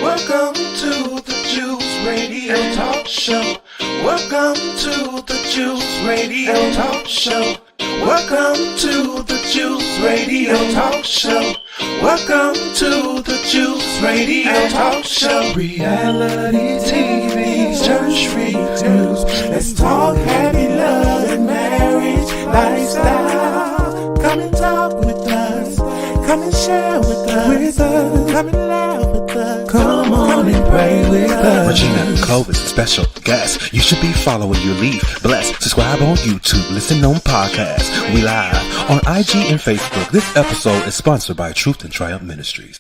Welcome to the Juice Radio Talk Show. Welcome to the Juice Radio Talk Show. Welcome to the Juice Radio Talk Show. Welcome to the Juice Radio Talk Show. Reality TV's church reviews. Let's talk happy love and marriage lifestyle. Come and talk with us. Come and share with us. Come and laugh with us. Come on and pray with us. Regina Clovis, special guest. You should be following your lead. Bless. Subscribe on YouTube. Listen on podcasts. We live on IG and Facebook. This episode is sponsored by TruthAndTriumph Ministries.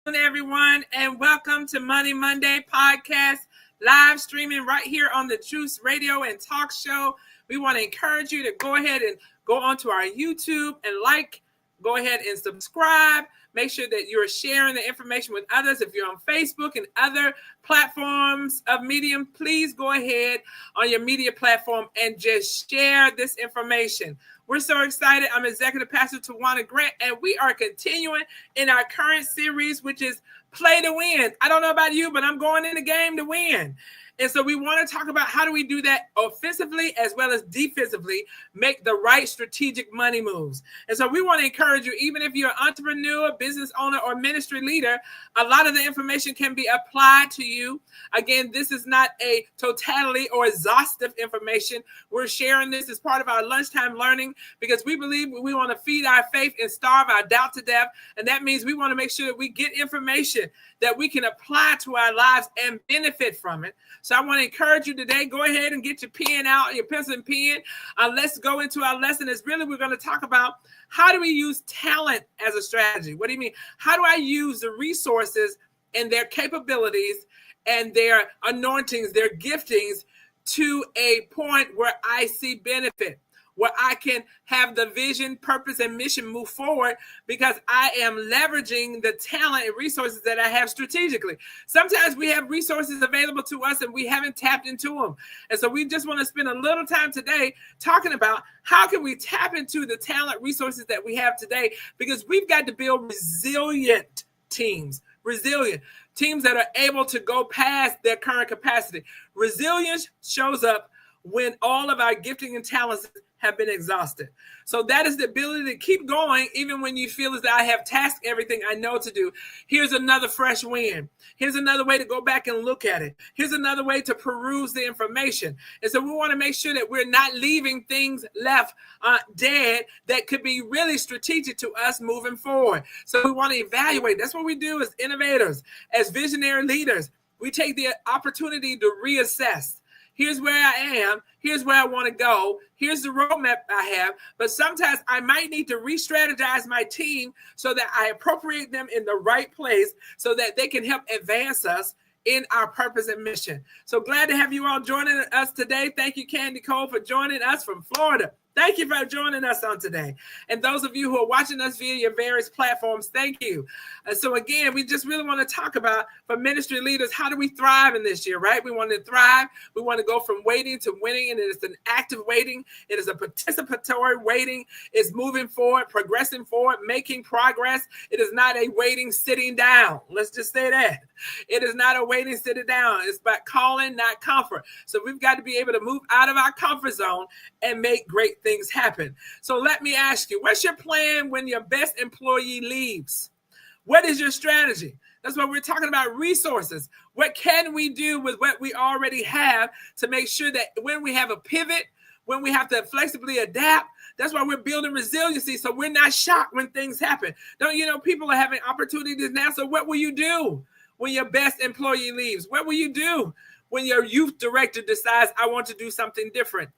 Hello, everyone, and welcome to Money Monday podcast, live streaming right here on the Juice Radio and Talk Show. We want to encourage you to go ahead and go onto our YouTube and go ahead and subscribe. Make sure that you're sharing the information with others. If you're on Facebook and other platforms of Medium, please go ahead on your media platform and just share this information. We're so excited. I'm Executive Pastor Tawana Grant, and we are continuing in our current series, which is Play to Win. I don't know about you, but I'm going in the game to win. And so we want to talk about how do we do that offensively as well as defensively, make the right strategic money moves. And so we want to encourage you, even if you're an entrepreneur, business owner, or ministry leader, a lot of the information can be applied to you. Again, this is not a totality or exhaustive information. We're sharing this as part of our lunchtime learning because we believe we want to feed our faith and starve our doubt to death. And that means we want to make sure that we get information that we can apply to our lives and benefit from it. So I want to encourage you today, go ahead and get your pen out, your pencil and pen. Let's go into our lesson. It's really, we're going to talk about how do we use talent as a strategy? What do you mean? How do I use the resources and their capabilities and their anointings, their giftings to a point where I see benefit, where I can have the vision, purpose, and mission move forward because I am leveraging the talent and resources that I have strategically. Sometimes we have resources available to us and we haven't tapped into them. And so we just want to spend a little time today talking about how can we tap into the talent resources that we have today, because we've got to build resilient teams that are able to go past their current capacity. Resilience shows up when all of our gifting and talents have been exhausted. So that is the ability to keep going even when you feel as though I have tasked everything I know to do. Here's another fresh win. Here's another way to go back and look at it. Here's another way to peruse the information. And so we want to make sure that we're not leaving things left dead that could be really strategic to us moving forward. So we want to evaluate. That's what we do as innovators, as visionary leaders. We take the opportunity to reassess. Here's where I am. Here's where I want to go. Here's the roadmap I have. But sometimes I might need to re-strategize my team so that I appropriate them in the right place so that they can help advance us in our purpose and mission. So glad to have you all joining us today. Thank you, Candy Cole, for joining us from Florida. Thank you for joining us on today. And those of you who are watching us via your various platforms, thank you. So again, we just really want to talk about, for ministry leaders, how do we thrive in this year, right? We want to thrive. We want to go from waiting to winning, and it is an active waiting. It is a participatory waiting. It's moving forward, progressing forward, making progress. It is not a waiting, sitting down. Let's just say that. It is not a waiting, sitting down. It's about calling, not comfort. So we've got to be able to move out of our comfort zone and make great things happen. So let me ask you, what's your plan when your best employee leaves? What is your strategy? That's why we're talking about resources. What can we do with what we already have to make sure that when we have a pivot, when we have to flexibly adapt, that's why we're building resiliency so we're not shocked when things happen. Don't you know, people are having opportunities now. So what will you do when your best employee leaves? What will you do when your youth director decides I want to do something different?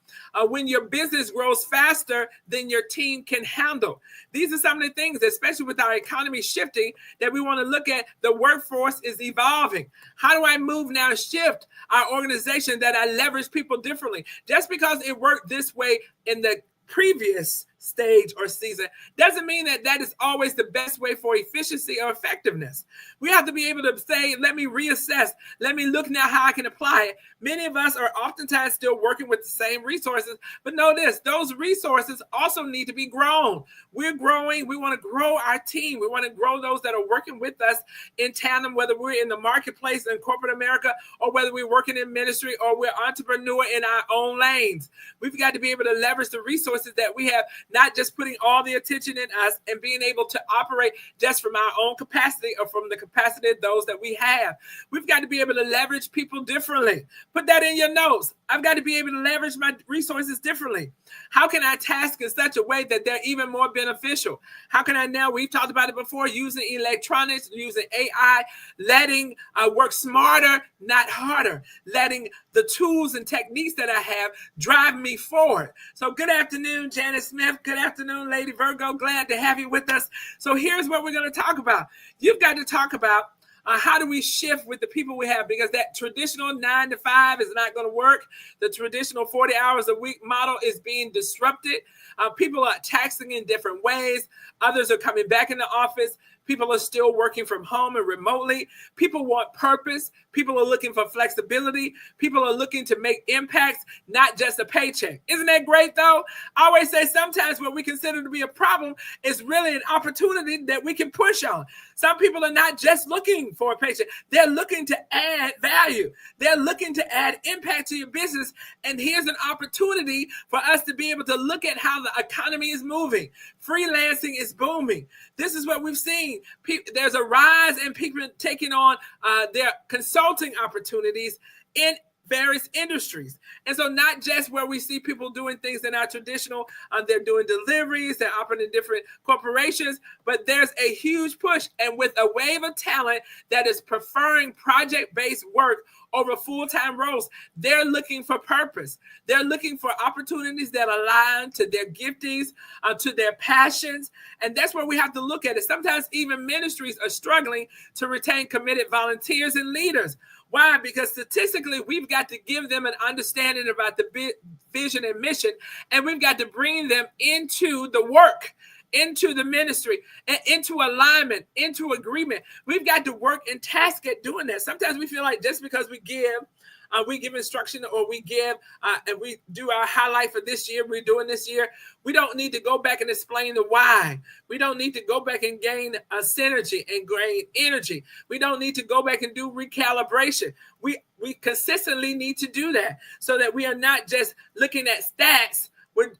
When your business grows faster than your team can handle. These are some of the things, especially with our economy shifting, that we want to look at. The workforce is evolving. How do I move now, shift our organization that I leverage people differently? Just because it worked this way in the previous stage or season doesn't mean that that is always the best way for efficiency or effectiveness. We have to be able to say, let me reassess. Let me look now how I can apply it. Many of us are oftentimes still working with the same resources, but know this, those resources also need to be grown. We're growing. We want to grow our team. We want to grow those that are working with us in tandem, whether we're in the marketplace in corporate America or whether we're working in ministry or we're entrepreneur in our own lanes. We've got to be able to leverage the resources that we have, not just putting all the attention in us and being able to operate just from our own capacity or from the capacity of those that we have. We've got to be able to leverage people differently. Put that in your notes. I've got to be able to leverage my resources differently. How can I task in such a way that they're even more beneficial? How can I now, we've talked about it before, using electronics, using AI, letting work smarter, not harder, letting the tools and techniques that I have drive me forward. So good afternoon, Janice Smith. Good afternoon, Lady Virgo. Glad to have you with us. So here's what we're going to talk about. You've got to talk about how do we shift with the people we have, because that traditional 9 to 5 is not going to work. The traditional 40 hours a week model is being disrupted. People are taxing in different ways. Others are coming back in the office. People are still working from home and remotely. People want purpose. People are looking for flexibility. People are looking to make impacts, not just a paycheck. Isn't that great, though? I always say sometimes what we consider to be a problem is really an opportunity that we can push on. Some people are not just looking for a paycheck. They're looking to add value. They're looking to add impact to your business. And here's an opportunity for us to be able to look at how the economy is moving. Freelancing is booming. This is what we've seen. There's a rise in people taking on their consulting opportunities in various industries. And so not just where we see people doing things that are traditional, they're doing deliveries, they're operating in different corporations, but there's a huge push. And with a wave of talent that is preferring project-based work over full-time roles, they're looking for purpose. They're looking for opportunities that align to their giftings, to their passions. And that's where we have to look at it. Sometimes even ministries are struggling to retain committed volunteers and leaders. Why? Because statistically, we've got to give them an understanding about the vision and mission, and we've got to bring them into the work, into the ministry, and into alignment, into agreement. We've got to work and task at doing that. Sometimes we feel like just because we give instruction or we give and we do our highlight for this year, we're doing this year, we don't need to go back and explain the why. We don't need to go back and gain a synergy and gain energy. We don't need to go back and do recalibration. We consistently need to do that so that we are not just looking at stats.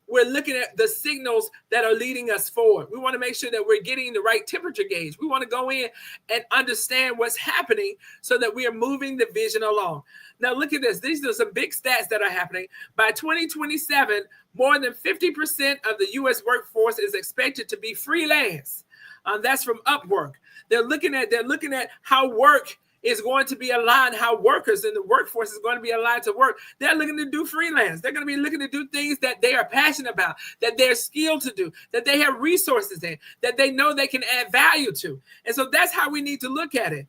We're looking at the signals that are leading us forward. We want to make sure that we're getting the right temperature gauge. We want to go in and understand what's happening so that we are moving the vision along. Now, look at this. These are some big stats that are happening. By 2027, more than 50% of the U.S. workforce is expected to be freelance. That's from Upwork. They're looking at how work is going to be aligned, how workers in the workforce is going to be aligned to work. They're looking to do freelance. They're going to be looking to do things that they are passionate about, that they're skilled to do, that they have resources in, that they know they can add value to. And so that's how we need to look at it.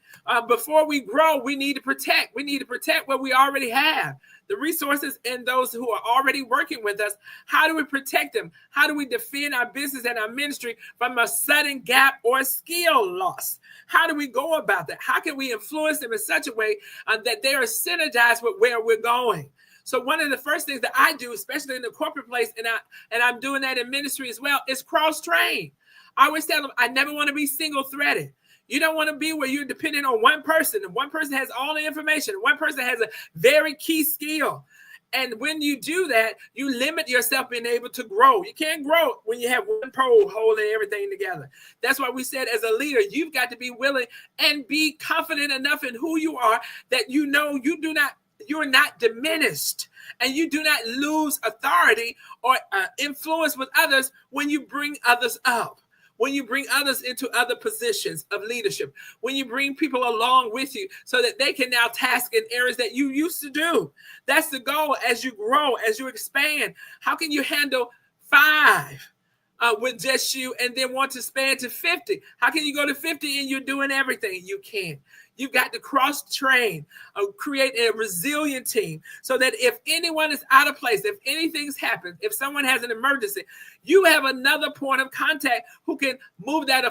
Before we grow, we need to protect. We need to protect what we already have. The resources and those who are already working with us, how do we protect them? How do we defend our business and our ministry from a sudden gap or skill loss? How do we go about that? How can we influence them in such a way that they are synergized with where we're going? So one of the first things that I do, especially in the corporate place, and I'm doing that in ministry as well, is cross-train. I always tell them I never want to be single-threaded. You don't want to be where you're dependent on one person, and one person has all the information, and one person has a very key skill. And when you do that, you limit yourself being able to grow. You can't grow when you have one pole holding everything together. That's why we said as a leader, you've got to be willing and be confident enough in who you are that you know you're not diminished and you do not lose authority or influence with others when you bring others up. When you bring others into other positions of leadership, when you bring people along with you so that they can now task in areas that you used to do. That's the goal as you grow, as you expand. How can you handle 5 with just you and then want to span to 50? How can you go to 50 and you're doing everything? You can't. You've got to cross-train, create a resilient team so that if anyone is out of place, if anything's happened, if someone has an emergency, you have another point of contact who can move that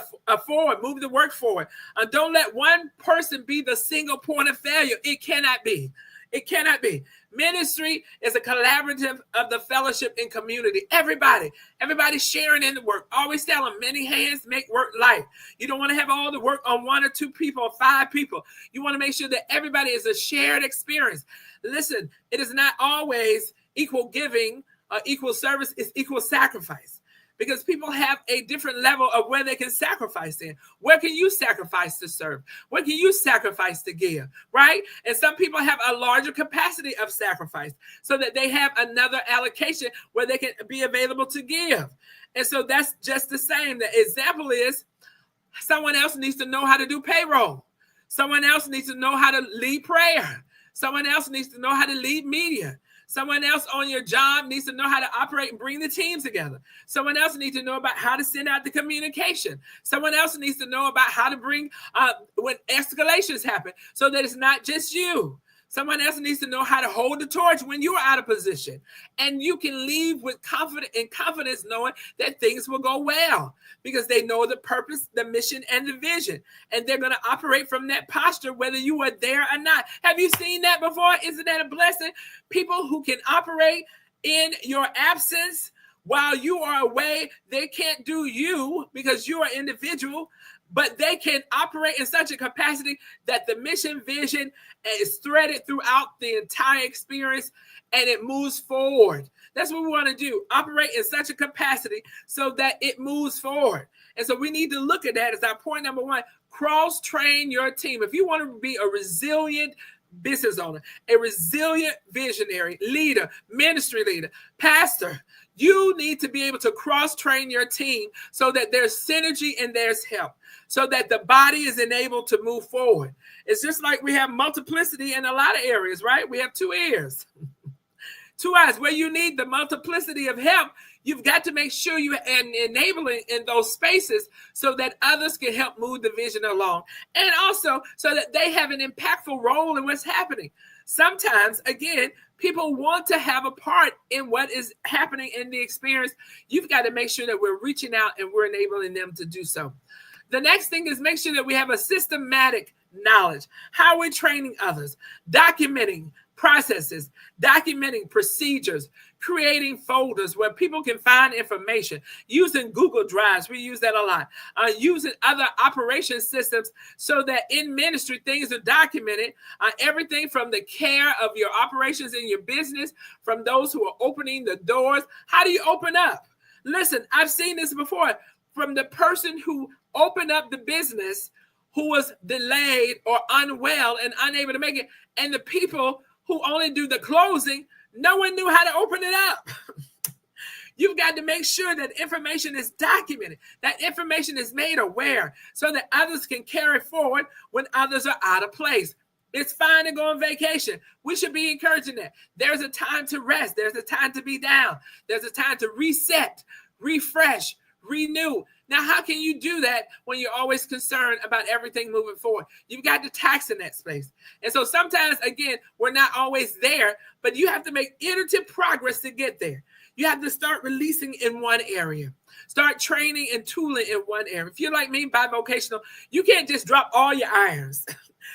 forward, move the work forward. Don't let one person be the single point of failure. It cannot be. It cannot be. Ministry is a collaborative of the fellowship and community. Everybody sharing in the work. Always tell them many hands make work light. You don't want to have all the work on 1 or 2 people or 5 people. You want to make sure that everybody is a shared experience. Listen, it is not always equal giving or equal service. It's equal sacrifice. Because people have a different level of where they can sacrifice in. Where can you sacrifice to serve? Where can you sacrifice to give, right? And some people have a larger capacity of sacrifice so that they have another allocation where they can be available to give. And so that's just the same. The example is someone else needs to know how to do payroll. Someone else needs to know how to lead prayer. Someone else needs to know how to lead media. Someone else on your job needs to know how to operate and bring the teams together. Someone else needs to know about how to send out the communication. Someone else needs to know about how to bring when escalations happen so that it's not just you. Someone else needs to know how to hold the torch when you're out of position. And you can leave with confidence knowing that things will go well because they know the purpose, the mission, and the vision. And they're going to operate from that posture whether you are there or not. Have you seen that before? Isn't that a blessing? People who can operate in your absence while you are away, they can't do you because you are individual. But they can operate in such a capacity that the mission vision is threaded throughout the entire experience and it moves forward. That's what we want to do. Operate in such a capacity so that it moves forward. And so we need to look at that as our point number 1. Cross-train your team. If you want to be a resilient business owner, a resilient visionary, leader, ministry leader, pastor, you need to be able to cross-train your team so that there's synergy and there's help, so that the body is enabled to move forward. It's just like we have multiplicity in a lot of areas, right? We have 2 ears, 2 eyes. Where you need the multiplicity of help, you've got to make sure you are enabling in those spaces so that others can help move the vision along. And also so that they have an impactful role in what's happening. Sometimes, again, people want to have a part in what is happening in the experience. You've got to make sure that we're reaching out and we're enabling them to do so. The next thing is make sure that we have a systematic knowledge. How are we training others? Documenting processes, documenting procedures, creating folders where people can find information, using Google Drives. We use that a lot. Using other operation systems so that in ministry things are documented. Everything from the care of your operations in your business, from those who are opening the doors. How do you open up? Listen, I've seen this before. From the person who opened up the business who was delayed or unwell and unable to make it, and the people who only do the closing, no one knew how to open it up. You've got to make sure that information is documented, that information is made aware so that others can carry forward when others are out of place. It's fine to go on vacation. We should be encouraging that. There's a time to rest. There's a time to be down. There's a time to reset, refresh, renew. Now, how can you do that when you're always concerned about everything moving forward? You've got to tax in that space. And so sometimes, again, we're not always there, but you have to make iterative progress to get there. You have to start releasing in one area. Start training and tooling in one area. If you're like me, bivocational, you can't just drop all your irons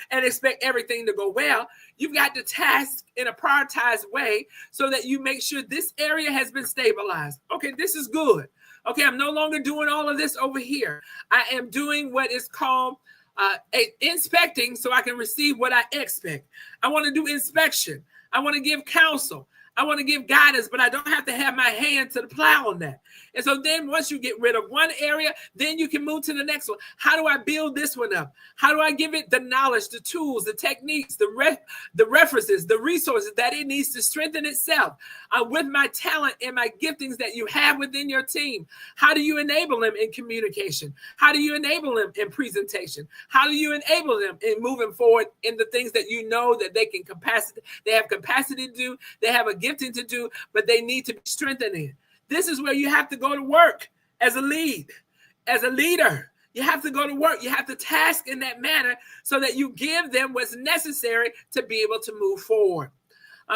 and expect everything to go well. You've got to task in a prioritized way so that you make sure this area has been stabilized. Okay, this is good. Okay, I'm no longer doing all of this over here. I am doing what is called inspecting so I can receive what I expect. I want to do inspection. I want to give counsel. I want to give guidance, but I don't have to have my hand to the plow on that. And so then once you get rid of one area, then you can move to the next one. How do I build this one up? How do I give it the knowledge, the tools, the techniques, the references, the resources that it needs to strengthen itself with my talent and my giftings that you have within your team? How do you enable them in communication? How do you enable them in presentation? How do you enable them in moving forward in the things that you know that they have capacity to do, they have a gifting to do, but they need to be strengthened in? This is where you have to go to work as a leader. You have to go to work. You have to task in that manner so that you give them what's necessary to be able to move forward.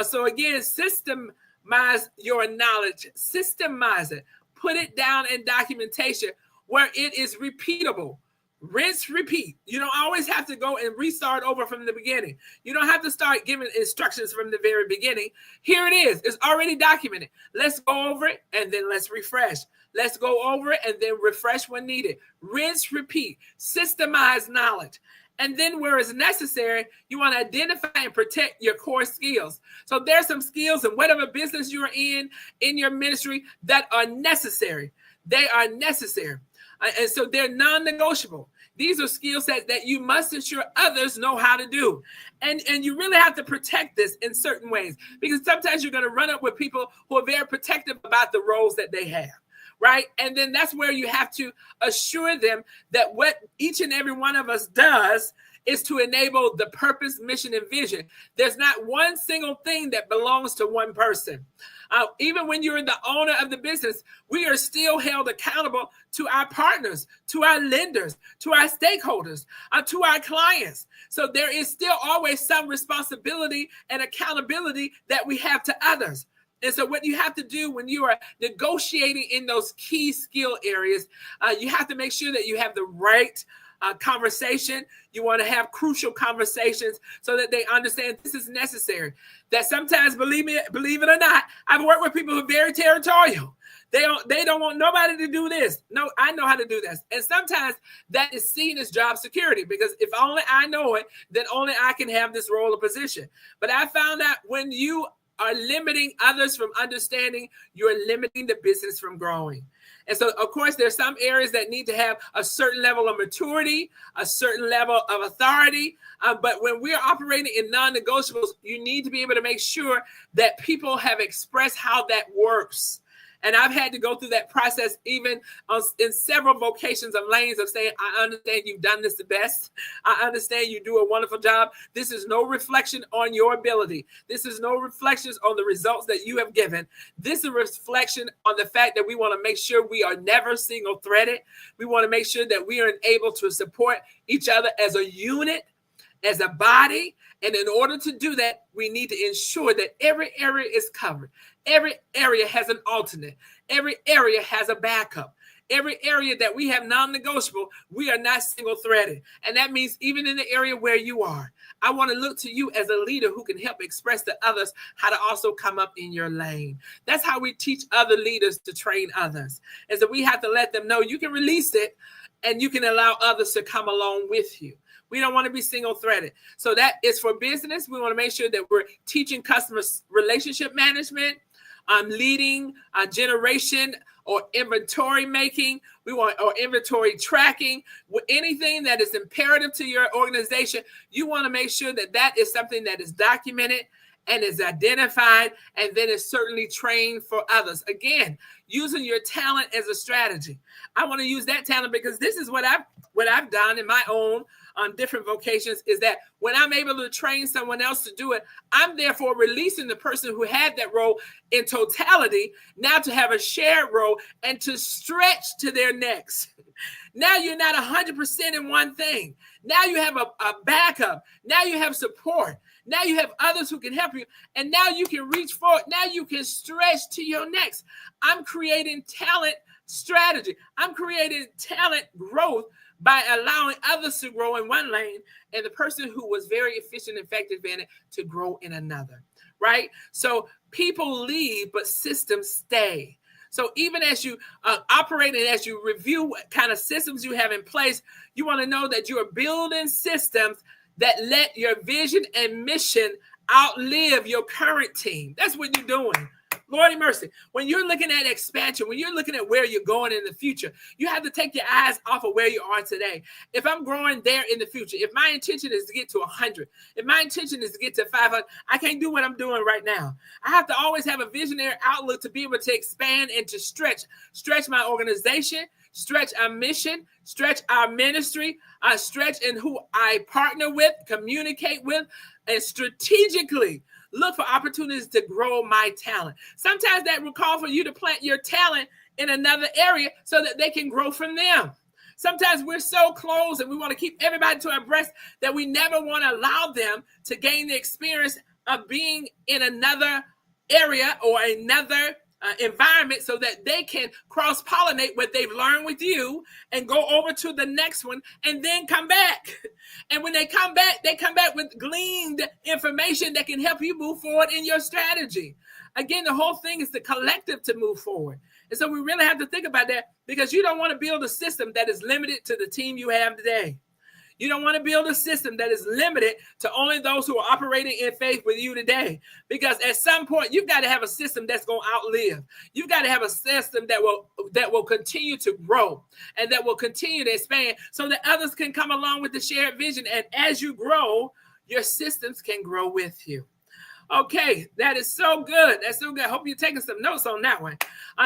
So again, systemize your knowledge. Systemize it. Put it down in documentation where it is repeatable. Rinse, repeat. You don't always have to go and restart over from the beginning. You don't have to start giving instructions from the very beginning. Here it is. It's already documented. Let's go over it and then let's refresh. Let's go over it and then refresh when needed. Rinse, repeat. Systemize knowledge. And then where it's necessary, you want to identify and protect your core skills. So there's some skills in whatever business you're in your ministry that are necessary. They are necessary. And so they're non-negotiable. These are skill sets that you must ensure others know how to do. And you really have to protect this in certain ways, because sometimes you're going to run up with people who are very protective about the roles that they have. Right. And then that's where you have to assure them that what each and every one of us does is to enable the purpose, mission, and vision. There's not one single thing that belongs to one person. Even when you're the owner of the business, we are still held accountable to our partners, to our lenders, to our stakeholders, to our clients. So there is still always some responsibility and accountability that we have to others. And so what you have to do when you are negotiating in those key skill areas, you have to make sure that you have the right conversation. You want to have crucial conversations so that they understand this is necessary. That sometimes, believe it or not, I've worked with people who are very territorial. They don't want nobody to do this. No, I know how to do this. And sometimes that is seen as job security, because if only I know it, then only I can have this role or position. But I found out when you are limiting others from understanding, you're limiting the business from growing. And so, of course, there's some areas that need to have a certain level of maturity, a certain level of authority. But when we're operating in non-negotiables, you need to be able to make sure that people have expressed how that works. And I've had to go through that process even in several vocations of lanes of saying, I understand you've done this the best. I understand you do a wonderful job. This is no reflection on your ability. This is no reflections on the results that you have given. This is a reflection on the fact that we want to make sure we are never single-threaded. We want to make sure that we are able to support each other as a unit, as a body. And in order to do that, we need to ensure that every area is covered. Every area has an alternate. Every area has a backup. Every area that we have non-negotiable, we are not single-threaded. And that means even in the area where you are, I want to look to you as a leader who can help express to others how to also come up in your lane. That's how we teach other leaders to train others. And so we have to let them know you can release it and you can allow others to come along with you. We don't want to be single-threaded. So that is for business. We want to make sure that we're teaching customers relationship management, leading generation or inventory making. We want or inventory tracking. Anything that is imperative to your organization, you want to make sure that that is something that is documented and is identified, and then is certainly trained for others. Again, using your talent as a strategy. I want to use that talent because this is what I've done in my own different vocations, is that when I'm able to train someone else to do it, I'm therefore releasing the person who had that role in totality now to have a shared role and to stretch to their next. Now you're not 100% in one thing. Now you have a backup. Now you have support. Now you have others who can help you. And now you can reach forward. Now you can stretch to your next. I'm creating talent strategy. I'm creating talent growth by allowing others to grow in one lane and the person who was very efficient and effective in it to grow in another, right? So people leave, but systems stay. So even as you operate and as you review what kind of systems you have in place, you want to know that you are building systems that let your vision and mission outlive your current team. That's what you're doing. Lord mercy. When you're looking at expansion, when you're looking at where you're going in the future, you have to take your eyes off of where you are today. If I'm growing there in the future, if my intention is to get to 100, if my intention is to get to 500, I can't do what I'm doing right now. I have to always have a visionary outlook to be able to expand and to stretch my organization, stretch our mission, stretch our ministry, stretch in who I partner with, communicate with, and strategically look for opportunities to grow my talent. Sometimes that will call for you to plant your talent in another area so that they can grow from them. Sometimes we're so close and we want to keep everybody to our breast that we never want to allow them to gain the experience of being in another area or another environment so that they can cross-pollinate what they've learned with you and go over to the next one and then come back. And when they come back with gleaned information that can help you move forward in your strategy. Again, the whole thing is the collective to move forward. And so we really have to think about that, because you don't want to build a system that is limited to the team you have today. You don't want to build a system that is limited to only those who are operating in faith with you today. Because at some point, you've got to have a system that's going to outlive. You've got to have a system that will continue to grow and that will continue to expand so that others can come along with the shared vision. And as you grow, your systems can grow with you. Okay, that is so good. That's so good. I hope you're taking some notes on that one.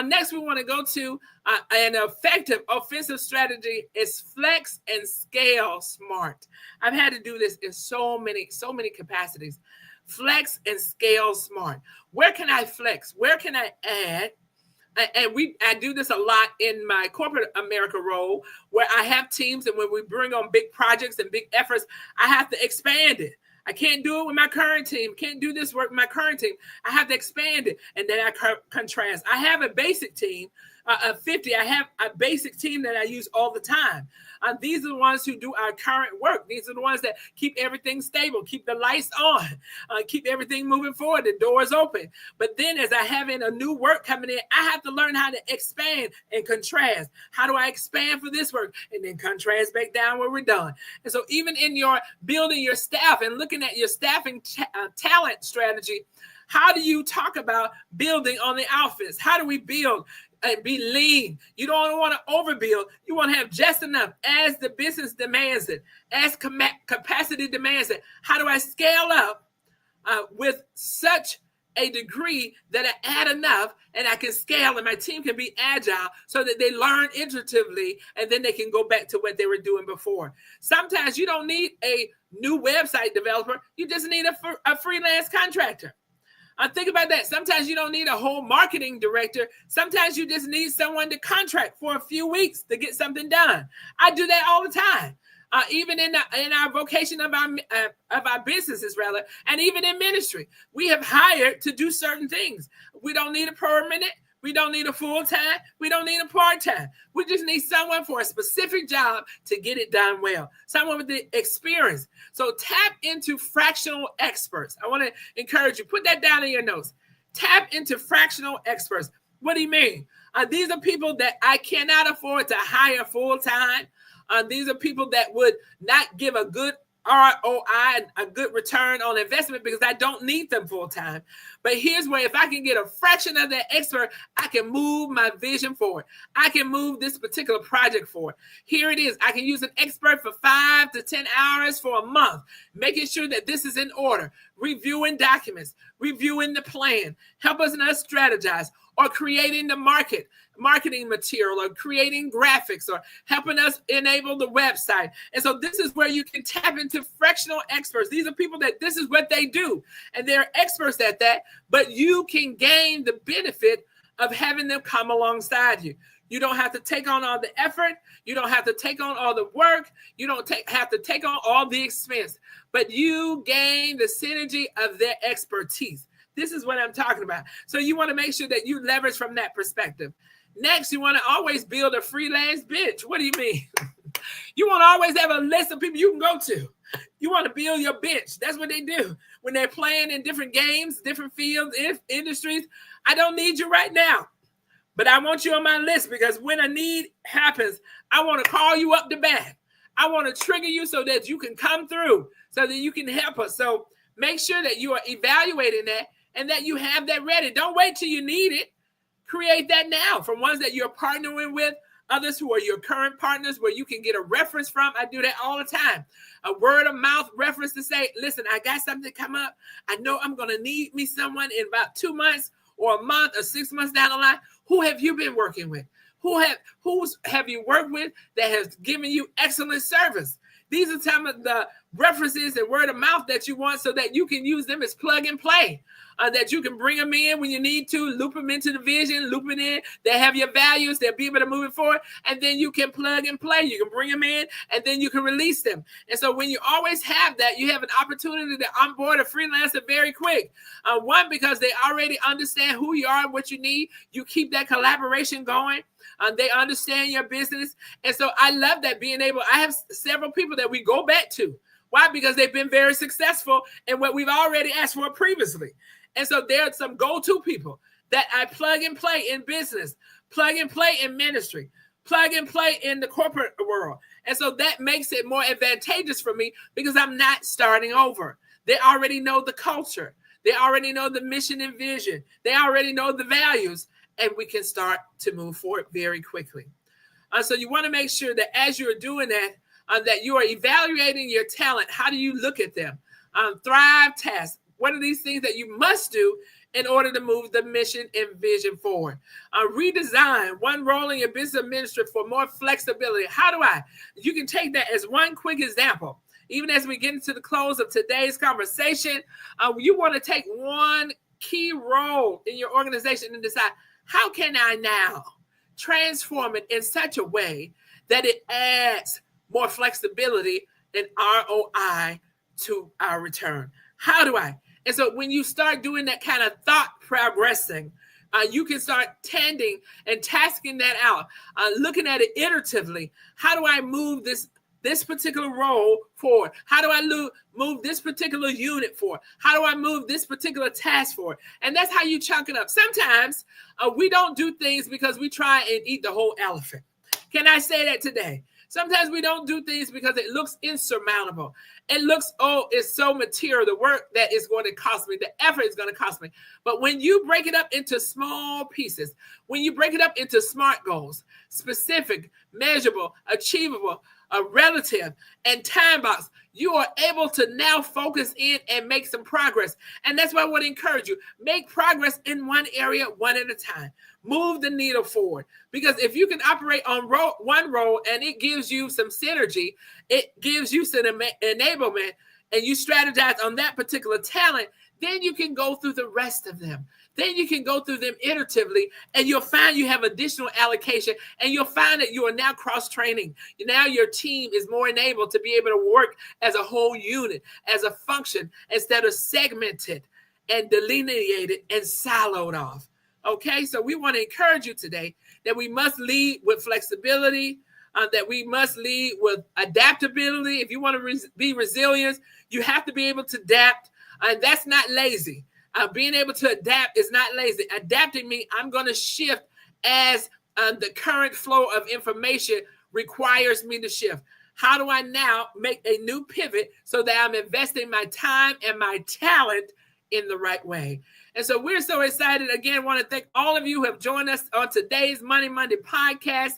Next, we want to go to an effective offensive strategy is flex and scale smart. I've had to do this in so many capacities. Flex and scale smart. Where can I flex? Where can I add? And I do this a lot in my corporate America role, where I have teams, and when we bring on big projects and big efforts, I have to expand it. I can't do it with my current team. Can't do this work with my current team. I have to expand it. And then I contrast. I have a basic team of 50. I have a basic team that I use all the time. These are the ones who do our current work. These are the ones that keep everything stable, keep the lights on, keep everything moving forward, the doors open. But then as I have in a new work coming in, I have to learn how to expand and contrast. How do I expand for this work? And then contrast back down where we're done. And so even in your building your staff and looking at your staffing talent strategy, how do you talk about building on the outfits? How do we build and be lean? You don't want to overbuild. You want to have just enough as the business demands it, as capacity demands it. How do I scale up with such a degree that I add enough and I can scale and my team can be agile so that they learn iteratively and then they can go back to what they were doing before? Sometimes you don't need a new website developer. You just need a freelance contractor. Think about that. Sometimes you don't need a whole marketing director. Sometimes you just need someone to contract for a few weeks to get something done. I do that all the time. Even in our vocation of our businesses, rather, and even in ministry, we have hired to do certain things. We don't need a permanent. We don't need a full-time. We don't need a part-time. We just need someone for a specific job to get it done well. Someone with the experience. So tap into fractional experts. I want to encourage you. Put that down in your notes. Tap into fractional experts. What do you mean? These are people that I cannot afford to hire full-time. These are people that would not give a good ROI, a good return on investment, because I don't need them full time. But here's where, if I can get a fraction of that expert, I can move my vision forward. I can move this particular project forward. Here it is. I can use an expert for 5 to 10 hours for a month, making sure that this is in order, reviewing documents, reviewing the plan, helping us strategize, or creating the marketing material, or creating graphics, or helping us enable the website. And so this is where you can tap into fractional experts. These are people that this is what they do, and they're experts at that, but you can gain the benefit of having them come alongside you. You don't have to take on all the effort. You don't have to take on all the work. You don't have to take on all the expense, but you gain the synergy of their expertise. This is what I'm talking about. So you want to make sure that you leverage from that perspective. Next, you want to always build a freelance bench. What do you mean? You want to always have a list of people you can go to. You want to build your bench. That's what they do when they're playing in different games, different fields, industries. I don't need you right now, but I want you on my list, because when a need happens, I want to call you up to bat. I want to trigger you so that you can come through, so that you can help us. So make sure that you are evaluating that and that you have that ready. Don't wait till you need it. Create that now from ones that you're partnering with, others who are your current partners where you can get a reference from. I do that all the time. A word of mouth reference to say, listen, I got something come up. I know I'm going to need me someone in about 2 months or a month or 6 months down the line. Who have you been working with? Who have you worked with that has given you excellent service? These are some of the references and word of mouth that you want so that you can use them as plug and play. That you can bring them in when you need to, loop them into the vision, loop it in. They have your values. They'll be able to move it forward. And then you can plug and play. You can bring them in and then you can release them. And so when you always have that, you have an opportunity to onboard a freelancer very quick. One, because they already understand who you are and what you need. You keep that collaboration going. They understand your business. And so I love that being able, I have several people that we go back to. Why? Because they've been very successful in what we've already asked for previously. And so there are some go-to people that I plug and play in business, plug and play in ministry, plug and play in the corporate world. And so that makes it more advantageous for me because I'm not starting over. They already know the culture. They already know the mission and vision. They already know the values, and we can start to move forward very quickly. So you want to make sure that as you're doing that, that you are evaluating your talent. How do you look at them? Thrive tasks. What are these things that you must do in order to move the mission and vision forward? Redesign one role in your business ministry for more flexibility. How do I? You can take that as one quick example. Even as we get into the close of today's conversation, you want to take one key role in your organization and decide, how can I now transform it in such a way that it adds more flexibility and ROI to our return? How do I? And so when you start doing that kind of thought progressing, you can start tending and tasking that out, looking at it iteratively. How do I move this particular role forward? How do I move this particular unit forward? How do I move this particular task forward? And that's how you chunk it up. Sometimes we don't do things because we try and eat the whole elephant. Can I say that today? Sometimes we don't do things because it looks insurmountable. It looks, it's so material. The work that is going to cost me, the effort is going to cost me. But when you break it up into small pieces, when you break it up into SMART goals, specific, measurable, achievable, relative, and time box, you are able to now focus in and make some progress. And that's why I want to encourage you. Make progress in one area, one at a time. Move the needle forward. Because if you can operate on one role and it gives you some synergy, it gives you some enablement, and you strategize on that particular talent, then you can go through the rest of them. Then you can go through them iteratively, and you'll find you have additional allocation, and you'll find that you are now cross-training. Now your team is more enabled to be able to work as a whole unit, as a function, instead of segmented and delineated and siloed off. Okay, so we want to encourage you today that we must lead with flexibility, that we must lead with adaptability. If you want to be resilient, you have to be able to adapt, and that's not lazy. Being able to adapt is not lazy. Adapting means I'm going to shift as the current flow of information requires me to shift. How do I now make a new pivot so that I'm investing my time and my talent in the right way? And so we're so excited. Again, want to thank all of you who have joined us on today's Money Monday podcast.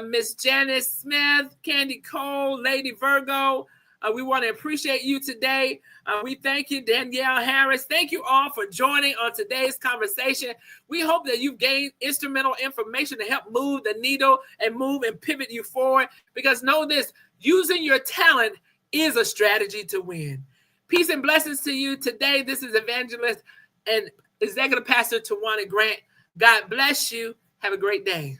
Miss Janice Smith, Candy Cole, Lady Virgo. We want to appreciate you today. We thank you, Danielle Harris. Thank you all for joining on today's conversation. We hope that you've gained instrumental information to help move the needle and move and pivot you forward. Because know this, using your talent is a strategy to win. Peace and blessings to you today. This is Evangelist and Executive Pastor Tawana Grant. God bless you. Have a great day.